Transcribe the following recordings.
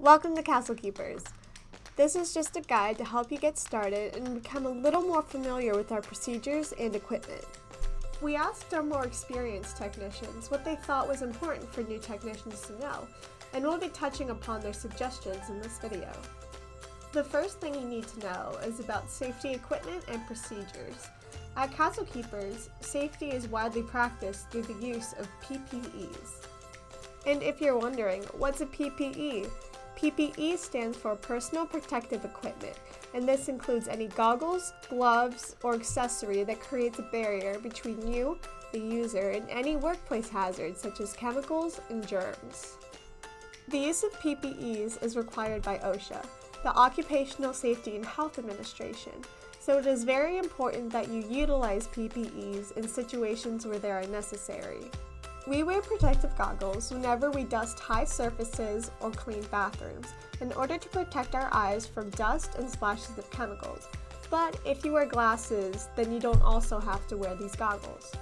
Welcome to Castle Keepers. This is just a guide to help you get started and become a little more familiar with our procedures and equipment. We asked our more experienced technicians what they thought was important for new technicians to know, and we'll be touching upon their suggestions in this video. The first thing you need to know is about safety equipment and procedures. At Castle Keepers, safety is widely practiced through the use of PPEs. And if you're wondering, what's a PPE? PPE stands for Personal Protective Equipment, and this includes any goggles, gloves, or accessory that creates a barrier between you, the user, and any workplace hazards such as chemicals and germs. The use of PPEs is required by OSHA, the Occupational Safety and Health Administration, so it is very important that you utilize PPEs in situations where they are necessary. We wear protective goggles whenever we dust high surfaces or clean bathrooms in order to protect our eyes from dust and splashes of chemicals. But if you wear glasses, then you don't also have to wear these goggles.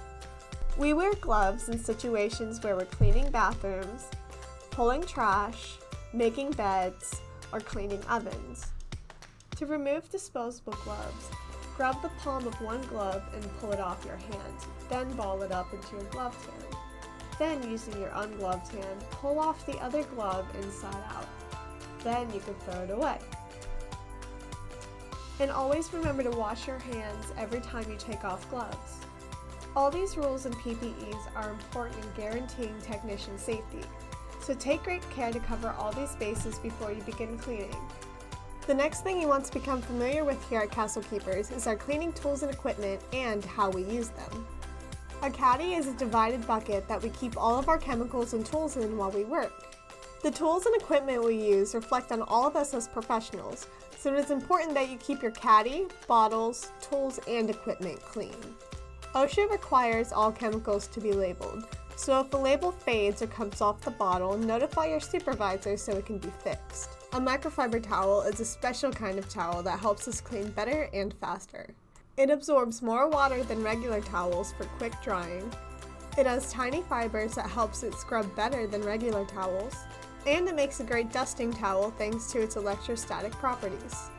We wear gloves in situations where we're cleaning bathrooms, pulling trash, making beds, or cleaning ovens. To remove disposable gloves, grab the palm of one glove and pull it off your hand, then ball it up into your gloved hand. Then, using your ungloved hand, pull off the other glove inside out. Then you can throw it away. And always remember to wash your hands every time you take off gloves. All these rules and PPEs are important in guaranteeing technician safety, so take great care to cover all these bases before you begin cleaning. The next thing you want to become familiar with here at Castle Keepers is our cleaning tools and equipment and how we use them. A caddy is a divided bucket that we keep all of our chemicals and tools in while we work. The tools and equipment we use reflect on all of us as professionals, so it is important that you keep your caddy, bottles, tools, and equipment clean. OSHA requires all chemicals to be labeled, so if the label fades or comes off the bottle, notify your supervisor so it can be fixed. A microfiber towel is a special kind of towel that helps us clean better and faster. It absorbs more water than regular towels for quick drying. It has tiny fibers that helps it scrub better than regular towels. And it makes a great dusting towel thanks to its electrostatic properties.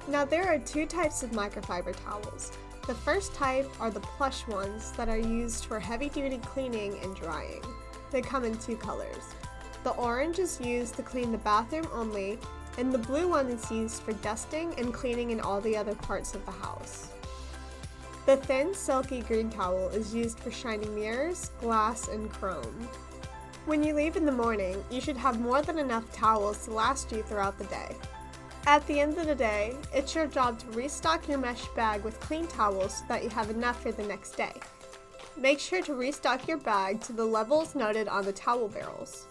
Now there are two types of microfiber towels. The first type are the plush ones that are used for heavy-duty cleaning and drying. They come in two colors. The orange is used to clean the bathroom only, and the blue one is used for dusting and cleaning in all the other parts of the house. The thin, silky green towel is used for shining mirrors, glass, and chrome. When you leave in the morning, you should have more than enough towels to last you throughout the day. At the end of the day, it's your job to restock your mesh bag with clean towels so that you have enough for the next day. Make sure to restock your bag to the levels noted on the towel barrels.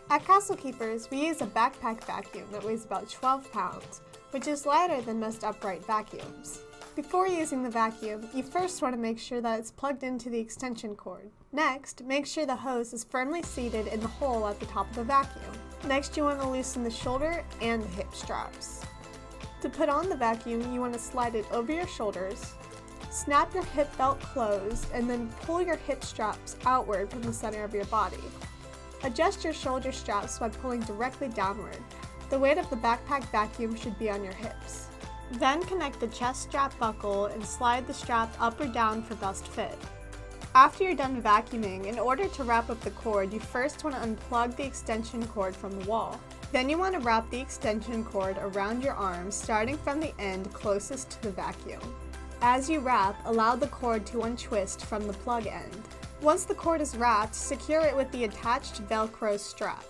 At Castle Keepers, we use a backpack vacuum that weighs about 12 pounds, which is lighter than most upright vacuums. Before using the vacuum, you first want to make sure that it's plugged into the extension cord. Next, make sure the hose is firmly seated in the hole at the top of the vacuum. Next, you want to loosen the shoulder and the hip straps. To put on the vacuum, you want to slide it over your shoulders, snap your hip belt closed, and then pull your hip straps outward from the center of your body. Adjust your shoulder straps by pulling directly downward. The weight of the backpack vacuum should be on your hips. Then connect the chest strap buckle and slide the strap up or down for best fit. After you're done vacuuming, in order to wrap up the cord, you first want to unplug the extension cord from the wall. Then you want to wrap the extension cord around your arm, starting from the end closest to the vacuum. As you wrap, allow the cord to untwist from the plug end. Once the cord is wrapped, secure it with the attached Velcro strap.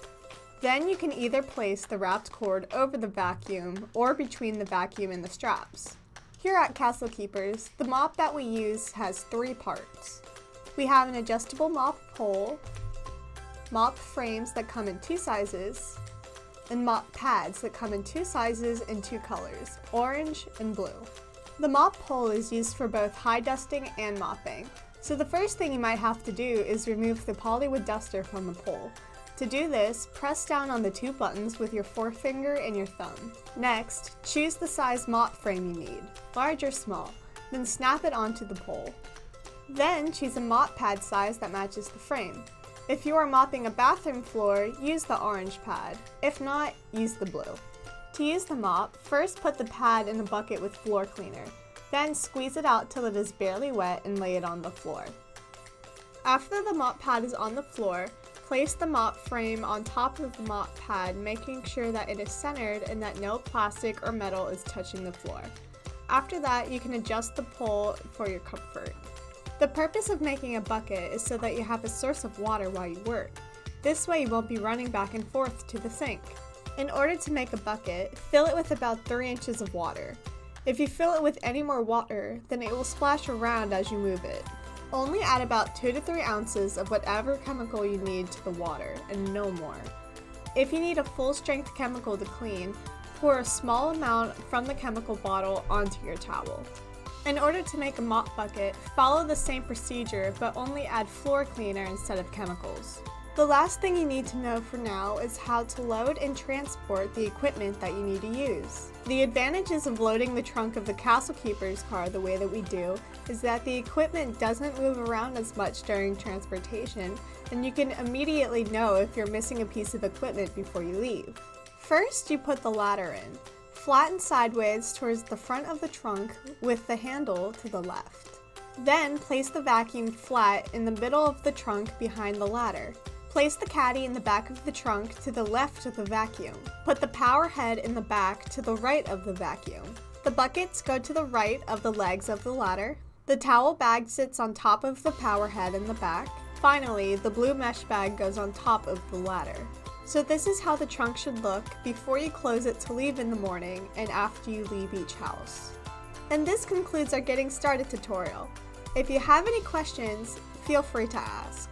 Then you can either place the wrapped cord over the vacuum or between the vacuum and the straps. Here at Castle Keepers, the mop that we use has three parts. We have an adjustable mop pole, mop frames that come in two sizes, and mop pads that come in two sizes and two colors, orange and blue. The mop pole is used for both high dusting and mopping, so the first thing you might have to do is remove the polywood duster from the pole. To do this, press down on the two buttons with your forefinger and your thumb. Next, choose the size mop frame you need, large or small, then snap it onto the pole. Then choose a mop pad size that matches the frame. If you are mopping a bathroom floor, use the orange pad. If not, use the blue. To use the mop, first put the pad in a bucket with floor cleaner. Then squeeze it out till it is barely wet and lay it on the floor. After the mop pad is on the floor, place the mop frame on top of the mop pad, making sure that it is centered and that no plastic or metal is touching the floor. After that, you can adjust the pole for your comfort. The purpose of making a bucket is so that you have a source of water while you work. This way you won't be running back and forth to the sink. In order to make a bucket, fill it with about 3 inches of water. If you fill it with any more water, then it will splash around as you move it. Only add about 2 to 3 ounces of whatever chemical you need to the water, and no more. If you need a full-strength chemical to clean, pour a small amount from the chemical bottle onto your towel. In order to make a mop bucket, follow the same procedure, but only add floor cleaner instead of chemicals. The last thing you need to know for now is how to load and transport the equipment that you need to use. The advantages of loading the trunk of the Castle Keeper's car the way that we do is that the equipment doesn't move around as much during transportation, and you can immediately know if you're missing a piece of equipment before you leave. First, you put the ladder in, flatten sideways towards the front of the trunk with the handle to the left. Then place the vacuum flat in the middle of the trunk behind the ladder. Place the caddy in the back of the trunk to the left of the vacuum. Put the power head in the back to the right of the vacuum. The buckets go to the right of the legs of the ladder. The towel bag sits on top of the power head in the back. Finally, the blue mesh bag goes on top of the ladder. So this is how the trunk should look before you close it to leave in the morning and after you leave each house. And this concludes our Getting Started tutorial. If you have any questions, feel free to ask.